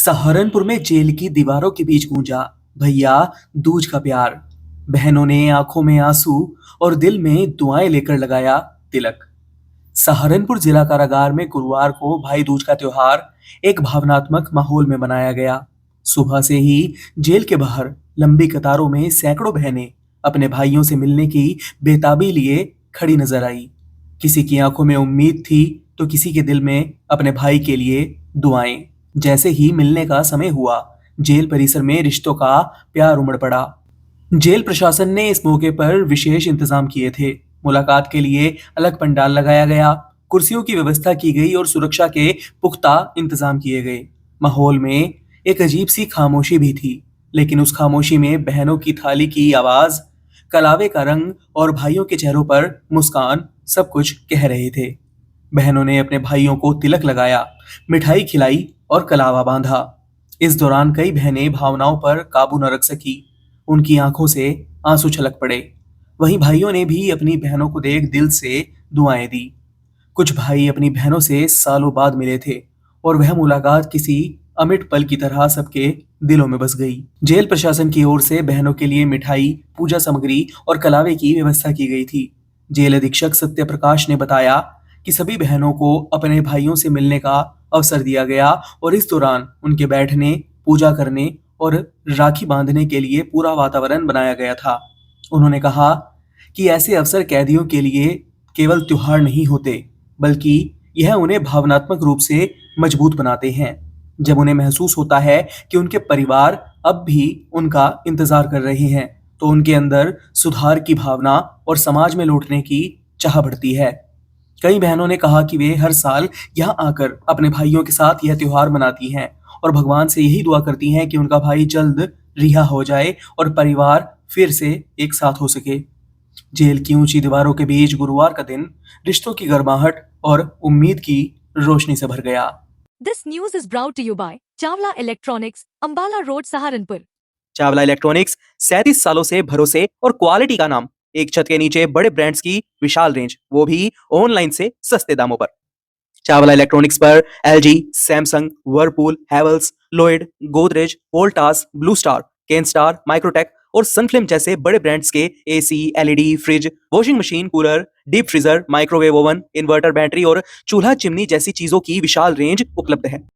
सहारनपुर में जेल की दीवारों के बीच गूंजा भैया दूज का प्यार। बहनों ने आंखों में आंसू और दिल में दुआएं लेकर लगाया तिलक। सहारनपुर जिला कारागार में गुरुवार को भाई दूज का त्योहार एक भावनात्मक माहौल में मनाया गया। सुबह से ही जेल के बाहर लंबी कतारों में सैकड़ों बहनें अपने भाइयों से मिलने की बेताबी लिए खड़ी नजर आई। किसी की आंखों में उम्मीद थी तो किसी के दिल में अपने भाई के लिए दुआएं। जैसे ही मिलने का समय हुआ, जेल परिसर में रिश्तों का प्यार उमड़ पड़ा। जेल प्रशासन ने इस मौके पर विशेष इंतजाम किए थे। मुलाकात के लिए अलग पंडाल लगाया गया, कुर्सियों की व्यवस्था की गई और सुरक्षा के पुख्ता इंतजाम किए गए। माहौल में एक अजीब सी खामोशी भी थी, लेकिन उस खामोशी में बहनों की थाली की आवाज, कलावे का रंग और भाइयों के चेहरों पर मुस्कान सब कुछ कह रहे थे। बहनों ने अपने भाइयों को तिलक लगाया, मिठाई खिलाई और कलावा बांधा। इस दौरान कई बहनें भावनाओं पर काबू न रख सकी, उनकी आंखों से आंसू छलक पड़े। वहीं भाइयों ने भी अपनी बहनों को देख दिल से दुआएं दी। कुछ भाई अपनी बहनों से सालों बाद मिले थे और वह मुलाकात किसी अमिट पल की तरह सबके दिलों में बस गई। जेल प्रशासन की ओर से बहनों के लिए मिठाई, पूजा सामग्री और कलावे की व्यवस्था की गई थी। जेल अधीक्षक सत्य प्रकाश ने बताया कि सभी बहनों को अपने भाइयों से मिलने का अवसर दिया गया और इस दौरान उनके बैठने, पूजा करने और राखी बांधने के लिए पूरा वातावरण बनाया गया था। उन्होंने कहा कि ऐसे अवसर कैदियों के लिए केवल त्योहार नहीं होते, बल्कि यह उन्हें भावनात्मक रूप से मजबूत बनाते हैं। जब उन्हें महसूस होता है कि उनके परिवार अब भी उनका इंतजार कर रहे हैं, तो उनके अंदर सुधार की भावना और समाज में लौटने की चाह बढ़ती है। कई बहनों ने कहा कि वे हर साल यहाँ आकर अपने भाइयों के साथ यह त्योहार मनाती हैं और भगवान से यही दुआ करती हैं कि उनका भाई जल्द रिहा हो जाए और परिवार फिर से एक साथ हो सके। जेल की ऊंची दीवारों के बीच गुरुवार का दिन रिश्तों की गर्माहट और उम्मीद की रोशनी से भर गया। This news is brought to you by Chawla Electronics, Ambala Road, Saharanpur. Chawla electronics 37 सालों से भरोसे और क्वालिटी का नाम। एक छत के नीचे बड़े ब्रांड्स की विशाल रेंज, वो भी ऑनलाइन से सस्ते दामों पर। चावला इलेक्ट्रॉनिक्स पर LG, Samsung, Whirlpool, Havells, Lloyd, Godrej, Voltas, blue star, Kenstar, Microtek और सनफ्लिम जैसे बड़े ब्रांड्स के AC, LED, fridge, washing machine, cooler, deep freezer, microwave oven, inverter, battery और चूल्हा चिमनी जैसी चीजों की विशाल रेंज उपलब्ध है।